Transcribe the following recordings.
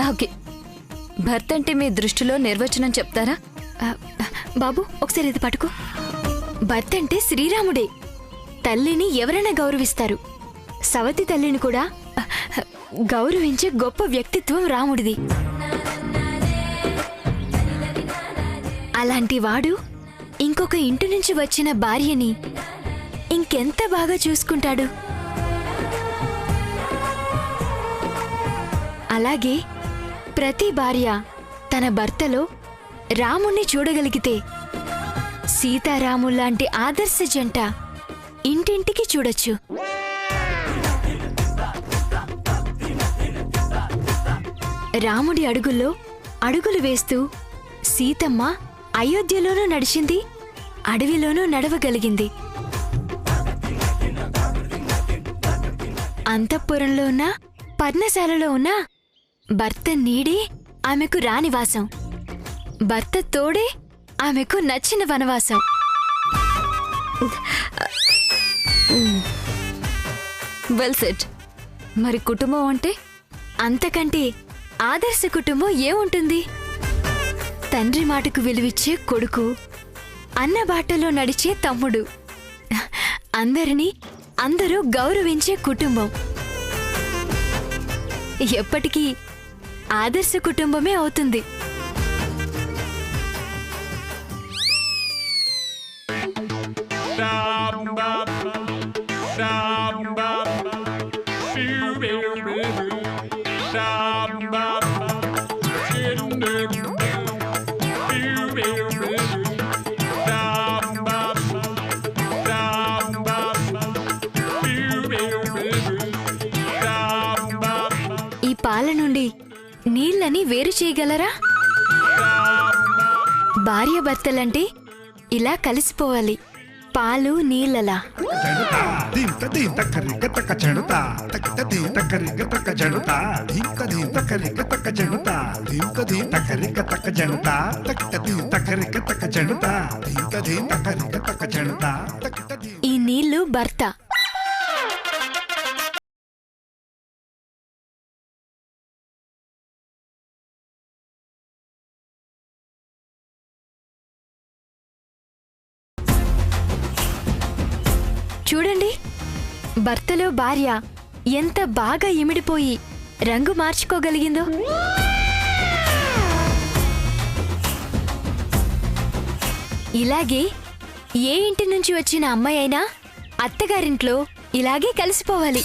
Okay, భర్త అంటే మీ దృష్టిలో నిర్వచనం చెప్తారా? బాబు ఒకసారి ఇది పట్టుకో. భర్త అంటే శ్రీరాముడే. తల్లిని ఎవరైనా గౌరవిస్తారు. సవతి తల్లిని కూడా గౌరవించే గొప్ప వ్యక్తిత్వం రాముడిది. అలాంటి వాడు ఇంకొక ఇంటి నుంచి వచ్చిన భార్యని ఇంకెంత బాగా చూసుకుంటాడు. అలాగే ప్రతి భార్య తన భర్తలో రాముణ్ణి చూడగలిగితే సీతారాముల్లాంటి ఆదర్శ జంట ఇంటింటికి చూడొచ్చు. రాముడి అడుగుల్లో అడుగులు వేస్తూ సీతమ్మ అయోధ్యలోనూ నడిచింది, అడవిలోనూ నడవగలిగింది. అంతఃపురంలో ఉన్న పర్ణశాలలో ఉన్న భర్త నీడే ఆమెకు రానివాసం, భర్త తోడే ఆమెకు నచ్చిన వనవాసం. Well set. మరి కుటుంబం అంటే? అంతకంటే ఆదర్శ కుటుంబం ఏముంటుంది? తండ్రి మాటకు విలువిచ్చే కొడుకు, అన్న బాటలో నడిచే తమ్ముడు, అందరినీ అందరూ గౌరవించే కుటుంబం ఎప్పటికీ ఆదర్శ కుటుంబమే అవుతుంది. ఈ పాల నుండి నీళ్ళని వేరు చేయగలరా? భార్యాభర్తలంటే ఇలా కలిసిపోవాలి, పాలు నీళ్ళలా. ఈ నీళ్లు భర్త, చూడండి భర్తలో భార్య ఎంత బాగా ఇమిడిపోయి రంగు మార్చుకోగలిగిందో. ఇలాగే ఏ ఇంటి నుంచి వచ్చిన అమ్మాయి అయినా అత్తగారింట్లో ఇలాగే కలిసిపోవాలి.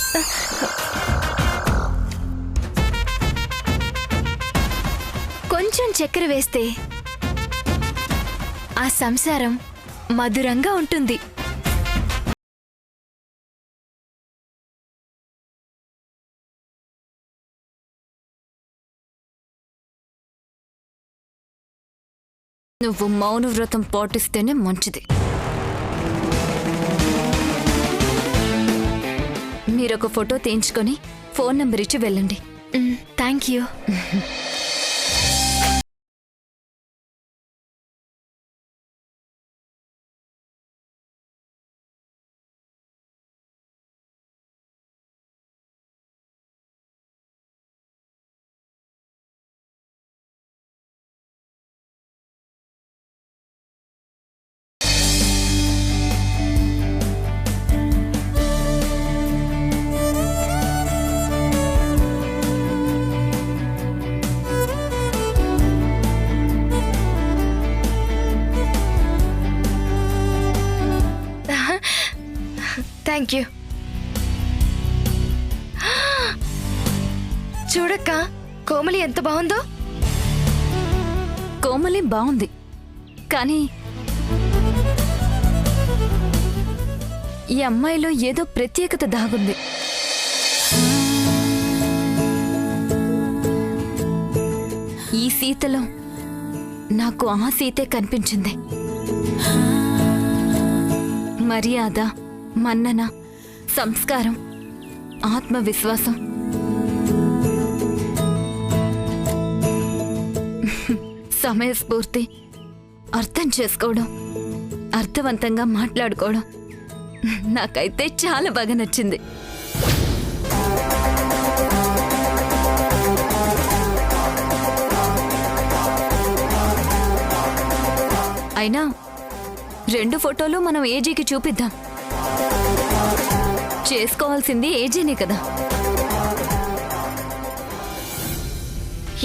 కొంచెం చక్కెర వేస్తే ఆ సంసారం మధురంగా ఉంటుంది. నువ్వు మౌన వ్రతం పాటిస్తేనే మంచిది. మీరొక ఫోటో తీయించుకొని ఫోన్ నంబర్ ఇచ్చి వెళ్ళండి. Thank you. Thank you. చూడక్క, కోమలి ఎంత బాగుందో. కోమలి బాగుంది, కానీ ఈ అమ్మాయిలో ఏదో ప్రత్యేకత దాగుంది. ఈ సీతలో నాకు ఆ సీతే కనిపించింది. మర్యాద, మన్నన, సంస్కారం, ఆత్మవిశ్వాసం, సమయస్ఫూర్తి, అర్థం చేసుకోవడం, అర్థవంతంగా మాట్లాడుకోవడం నాకైతే చాలా బాగా నచ్చింది. అయినా 2 ఫోటోలు మనం ఏజీకి చూపిద్దాం. చేసుకోవాల్సింది ఏజీనే కదా.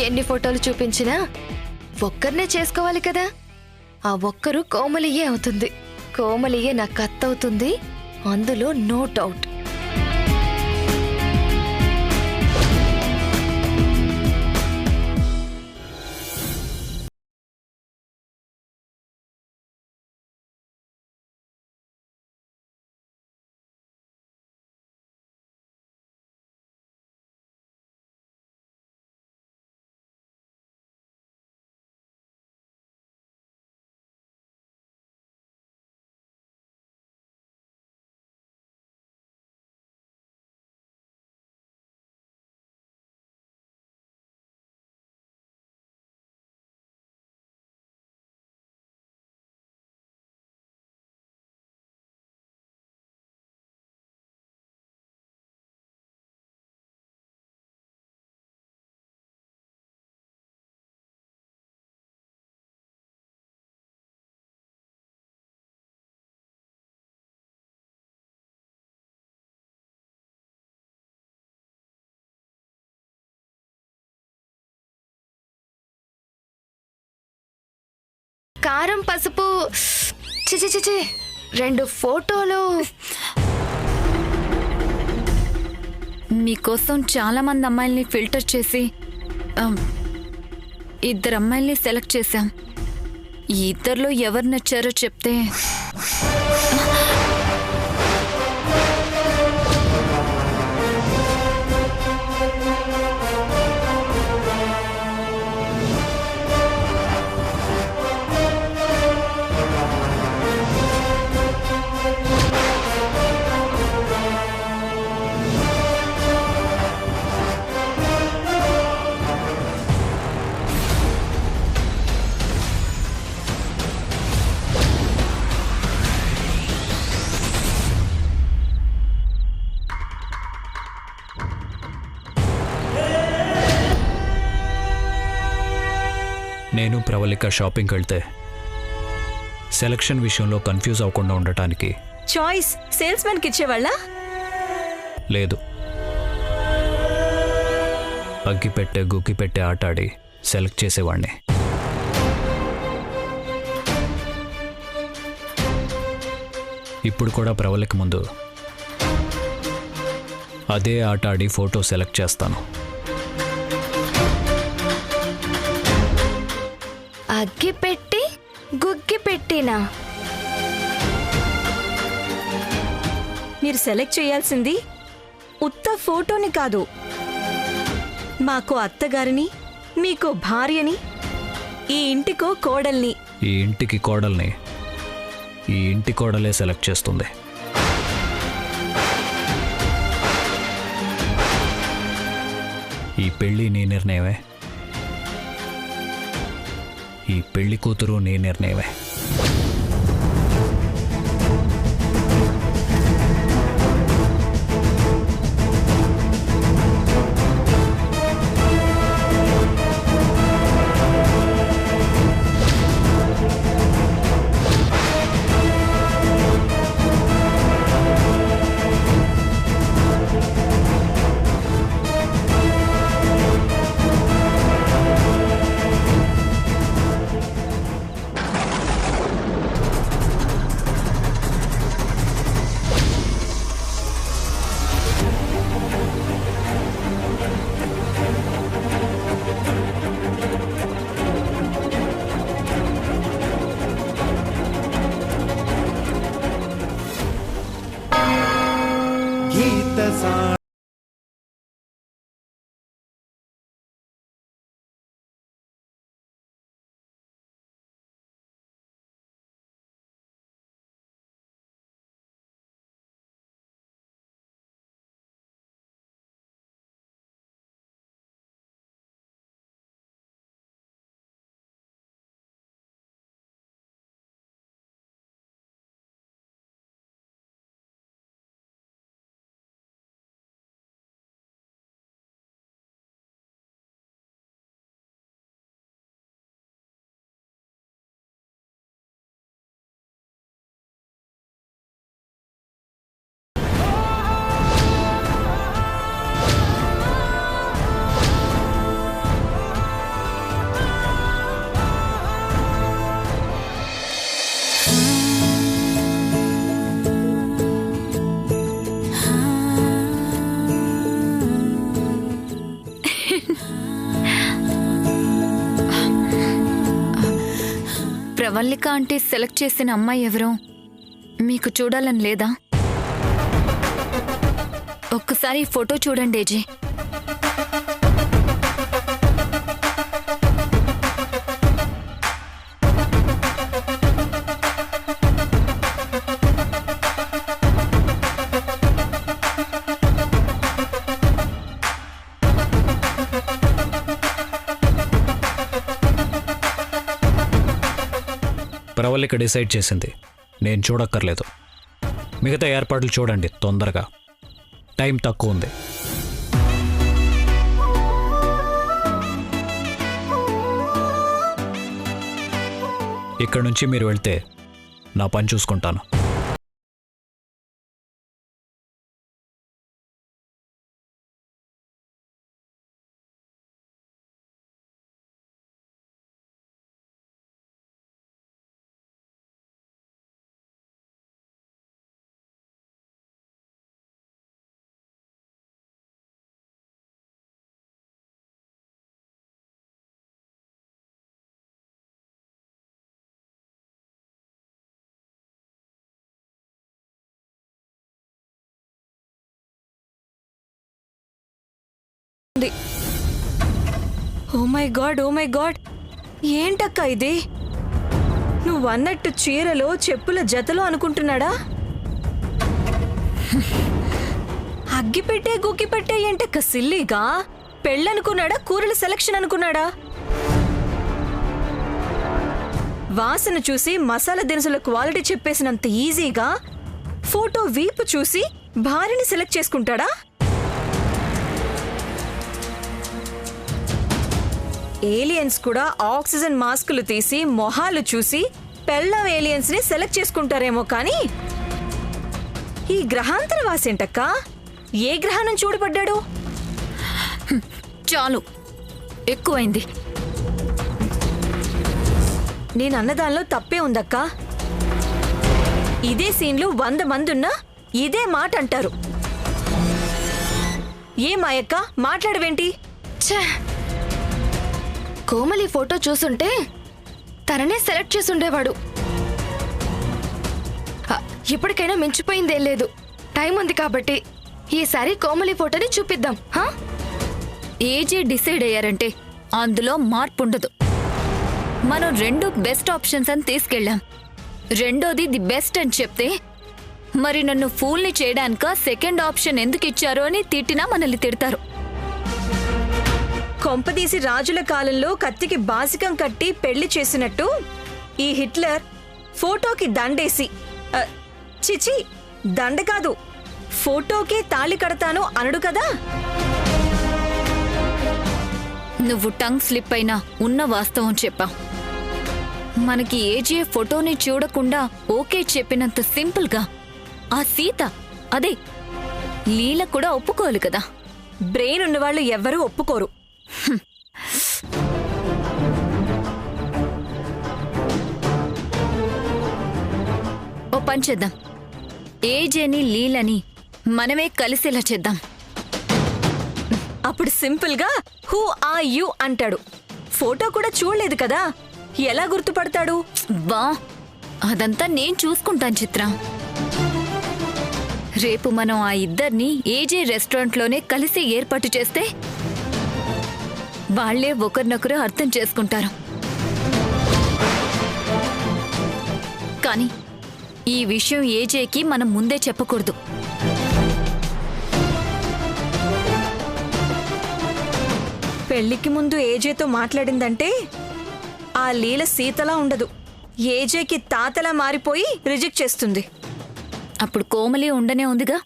ఎన్ని ఫోటోలు చూపించినా ఒక్కరినే చేసుకోవాలి కదా. ఆ ఒక్కరు కోమలియే అవుతుంది. కోమలియే నా కత్త అవుతుంది, అందులో నో డౌట్. కారం పసుపు చిచి చిచి 2 ఫోటోలు. మీకోసం చాలా మంది అమ్మాయిల్ని ఫిల్టర్ చేసి 2 అమ్మాయిల్ని సెలెక్ట్ చేశాం. ఈ 2లో ఎవరు నచ్చారో చెప్తే. నేను ప్రవళిక షాపింగ్కి వెళ్తే సెలక్షన్ విషయంలో కన్ఫ్యూజ్ అవ్వకుండా ఉండటానికి చాయిస్ సేల్స్మెన్కి ఇచ్చేవాళ్ళ? లేదు, అగ్గిపెట్టే గుగ్గిపెట్టే ఆటాడి సెలెక్ట్ చేసేవాడిని. ఇప్పుడు కూడా ప్రవళిక ముందు అదే ఆట ఆడి ఫోటో సెలెక్ట్ చేస్తాను. అగ్గి పెట్టి గుగ్గి పెట్టినా? మీరు సెలెక్ట్ చేయాల్సింది ఉత్త ఫోటోని కాదు, మాకు అత్తగారిని, మీకు భార్యని, ఈ ఇంటికో కోడల్ని. ఈ ఇంటికి కోడల్ని ఈ ఇంటి కోడలే సెలెక్ట్ చేస్తుంది. ఈ పెళ్ళి నీ నిర్ణయమే, ఈ పెళ్లి కూతురు నీ నిర్ణయమే. ప్రవల్లిక అంటే సెలెక్ట్ చేసిన అమ్మాయి ఎవరో మీకు చూడాలని లేదా? ఒక్కసారి ఈ ఫోటో చూడండి ఏజే. ప్రవల్లిక డిసైడ్ చేసింది, నేను చూడక్కర్లేదు. మిగతా ఏర్పాట్లు చూడండి తొందరగా, టైం తక్కువ ఉంది. ఇక్కడి నుంచి మీరు వెళ్తే నా పని చూసుకుంటాను. ఓ మై గాడ్, ఏంటక్క ఇది? నువ్వన్నట్టు చీరలో చెప్పుల జతలో అనుకుంటున్నాడా? అగ్గిపెట్టే గుగ్గిపెట్టే ఏంటక్క సిల్లీగా? పెళ్ళనుకున్నాడా, కూరల సెలక్షన్ అనుకున్నాడా? వాసన చూసి మసాలా దినుసుల క్వాలిటీ చెప్పేసినంత ఈజీగా ఫోటో వీపు చూసి భార్యని సెలెక్ట్ చేసుకుంటాడా? ఏలియన్స్ కూడా ఆక్సిజన్ మాస్కులు తీసి మొహాలు చూసి పెళ్ళం ఏలియన్స్ ని సెలెక్ట్ చేసుకుంటారేమో కానీ ఈ గ్రహాంతర వాసేంటక్క? ఏ గ్రహానం చూడబడ్డాడు? చాలు, ఎక్కువైంది. నేనన్నదానిలో తప్పే ఉందక్క. ఇదే సీన్లు 100 మందున్నా ఇదే మాట అంటారు. ఏ మాయక్క మాట్లాడవేంటి? ఛే, కోమలి ఫోటో చూసుంటే తననే సెలెక్ట్ చేసుండేవాడు. ఇప్పటికైనా మించిపోయిందేం లేదు, టైం ఉంది కాబట్టి ఈసారి కోమలి ఫోటోని చూపిద్దాం. ఏజే డిసైడ్ అయ్యారంటే అందులో మార్పు ఉండదు. మనం 2 బెస్ట్ ఆప్షన్స్ అని తీసుకెళ్ళాం. రెండోది ది బెస్ట్ అని చెప్తే మరి నన్ను ఫూల్ని చేయడానిక సెకండ్ ఆప్షన్ ఎందుకు ఇచ్చారో అని తిట్టినా మనల్ని తిడతారు. కొంపదీసి రాజుల కాలంలో కత్తికి బాసికం కట్టి పెళ్లి చేసినట్టు ఈ హిట్లర్ ఫోటోకి దండేసి, చిచి దండ కాదు, ఫోటోకి తాళి కడతాను అనడు కదా. నువ్వు టంగ్ స్లిప్ అయినా ఉన్న వాస్తవం చెప్పా. మనకి ఏజే ఫోటోని చూడకుండా ఓకే చెప్పినంత సింపుల్గా ఆ సీత, అదే లీల కూడా ఒప్పుకోవాలి కదా. బ్రెయిన్ ఉన్నవాళ్ళు ఎవ్వరూ ఒప్పుకోరు. ఓ పని చేద్దాం, ఏజేని లీలని మనమే కలిసేలా చేద్దాం. అప్పుడు సింపుల్ గా హూ ఆర్ యు అంటాడు. ఫోటో కూడా చూడలేదు కదా, ఎలా గుర్తుపడతాడు? వా, అదంతా నేను చూసుకుంటాను చిత్ర. రేపు మనం ఆ ఇద్దరిని ఏజే రెస్టారెంట్లోనే కలిసి ఏర్పాటు చేస్తే వాళ్లే ఒకరినొకరు అర్థం చేసుకుంటారు. కానీ ఈ విషయం ఏజేకి మనం ముందే చెప్పకూడదు. పెళ్లికి ముందు ఏజేతో మాట్లాడిందంటే ఆ లీల సీతలా ఉండదు, ఏజేకి తాతలా మారిపోయి రిజెక్ట్ చేస్తుంది. అప్పుడు కోమలి ఉండనే ఉందిగా.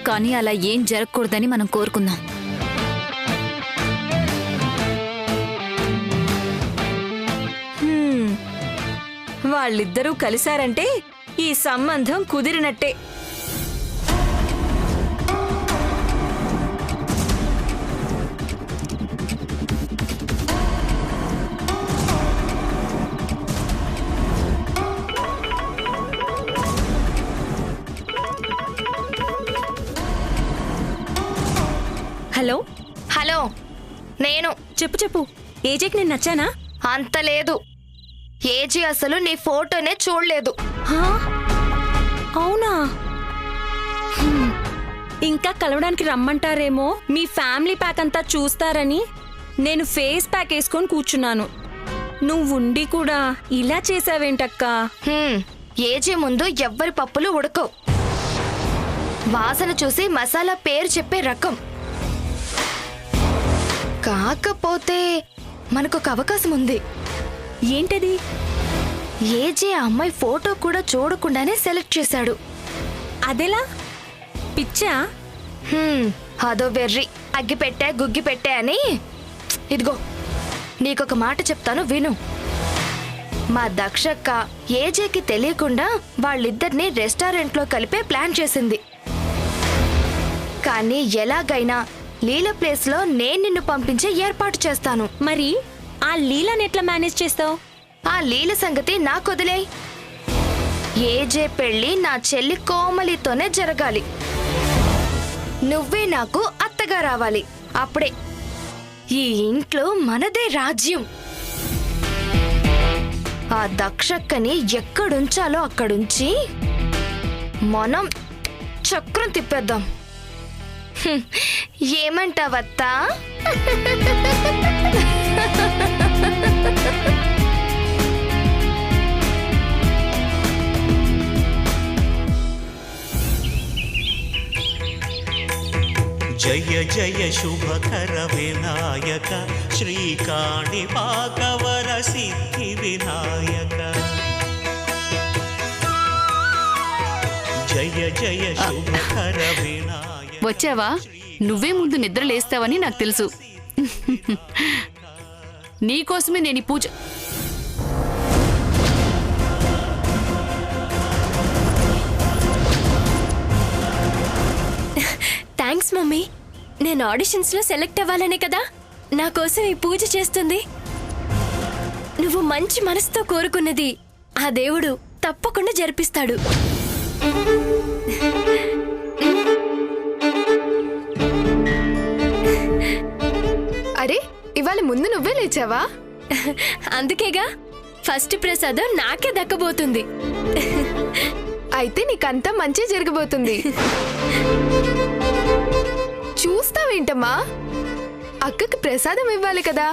కానీ అలా ఏం జరగకూడదని మనం కోరుకుందాం. వాళ్ళిద్దరూ కలిశారంటే ఈ సంబంధం కుదిరినట్టే. హలో హలో, నేను. చెప్పు, ఏజేకి నేను నచ్చానా? అంత లేదు. ఏజీ అసలు నీ ఫోటోనే చూడలేదు. హా? అవునా? ఇంకా కలవడానికి రమ్మంటారేమో, మీ ఫ్యామిలీ ప్యాక్ అంతా చూస్తారని నేను ఫేస్ ప్యాక్ వేసుకొని కూర్చున్నాను. నువ్వుండి కూడా ఇలా చేసావేంటక్కా? ఏజీ ముందు ఎవ్వరి పప్పులు ఉడకవు. వాసన చూసి మసాలా పేరు చెప్పే రకం. కాకపోతే మనకొక అవకాశం ఉంది. ఏంటది? ఏజీ ఆ అమ్మాయి ఫోటో కూడా చూడకుండానే సెలెక్ట్ చేశాడు. అదెలా? పిచ్చా? అదో వెర్రి అగ్గి పెట్టా గుగ్గి పెట్టా అని. ఇదిగో నీకొక మాట చెప్తాను విను. మా దక్షక్క ఏజేకి తెలియకుండా వాళ్ళిద్దరిని రెస్టారెంట్లో కలిపే ప్లాన్ చేసింది. కానీ ఎలాగైనా లీల ప్లేస్లో నేను నిన్ను పంపించే ఏర్పాటు చేస్తాను. మరి ఆ లీలాని ఎట్లా మేనేజ్ చేస్తావు? ఆ లీల సంగతి నాకొదిలేయ్. ఏజే పెళ్లి నా చెల్లి కోమలితోనే జరగాలి. నువ్వే నాకు అత్తగా రావాలి. అప్పుడే ఈ ఇంట్లో మనదే రాజ్యం. ఆ దక్షక్కని ఎక్కడుంచాలో అక్కడుంచి మనం చక్రం తిప్పేద్దాం. ఏమంటావత్తా? జయ జయ శుభకర వినాయక శ్రీకాణిపాకవర సిద్ధి వినాయక. జయ జయ శుభకర వినాయక. వచ్చావా? నువ్వే ముందు నిద్ర లేస్తావని నాకు తెలుసు. నీకోసమే నేను ఈ పూజ. Thanks mummy. నేను ఆడిషన్స్లో సెలెక్ట్ అవ్వాలనే కదా నా కోసం ఈ పూజ చేస్తుంది. నువ్వు మంచి మనసుతో కోరుకున్నది ఆ దేవుడు తప్పకుండా జరిపిస్తాడు. అరే ఇవాళ ముందు నువ్వే లేచావా? అందుకేగా ఫస్ట్ ప్రసాదం నాకే దక్కబోతుంది. అయితే నీకంతా మంచి జరగబోతుంది. చూస్తావేంటమ్మా? అక్కకి ప్రసాదం ఇవ్వాలి కదా.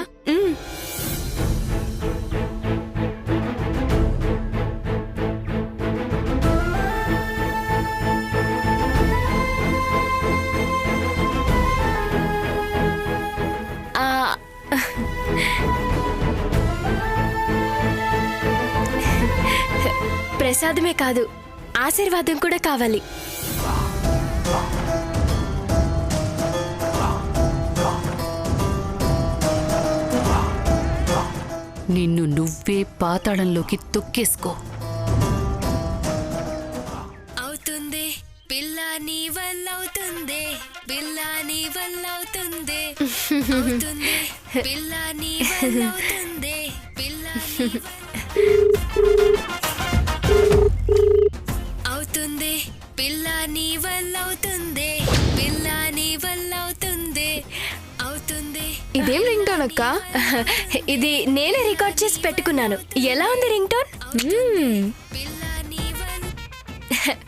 ప్రసాదమే కాదు, ఆశీర్వాదం కూడా కావాలి. నిన్ను నువ్వే పాతాళంలోకి తొక్కేసుకో. అవుతుంది పిల్ల నీ వల్ల అవుతుంది, పిల్ల నీ వల్ల అవుతుంది, అవుతుంది పిల్ల నీ వల్ల అవుతుంది, పిల్ల అవుతుంది పిల్ల నీ వల్ల అవుతుంది, పిల్ల నీ వల్ల అవుతుంది, అవుతుంది. ఇదేం రింగ్ టోన్ అక్క? ఇది నేనే రికార్డ్ చేసి పెట్టుకున్నాను. ఎలా ఉంది రింగ్ టోన్?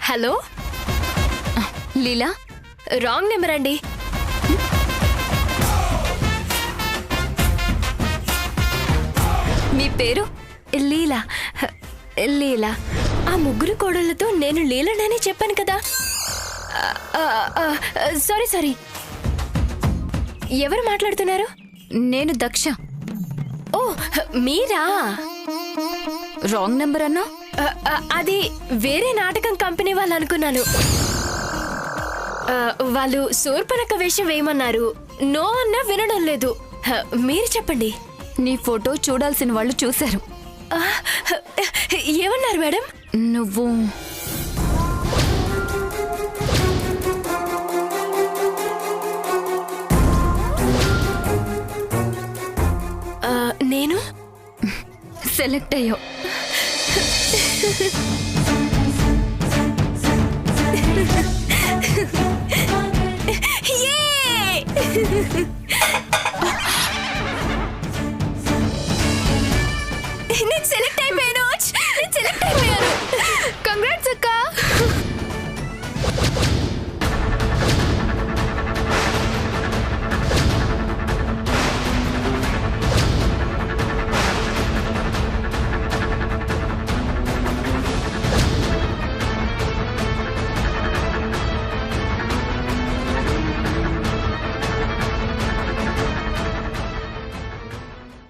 హలో లీలా, రాంగ్ నెంబర్ అండి. మీ పేరు? లీలా. లీలా. ఆ ముగ్గురు కోడళ్లతో నేను లీలనని చెప్పాను కదా. Sorry sorry. ఎవరు మాట్లాడుతున్నారు? నేను దక్ష. ఓ మీరా? రాంగ్ నెంబర్ అన్నా? అది వేరే నాటకం కంపెనీ వాళ్ళు అనుకున్నాను. వాళ్ళు శూర్పణఖ వేషం వేయమన్నారు. నో అన్నా వినడం లేదు. మీరు చెప్పండి. నీ ఫోటో చూడాల్సిన వాళ్ళు చూశారు. ఏమన్నారు మేడం? నువ్వు నేను సెలెక్ట్ అయ్యావు.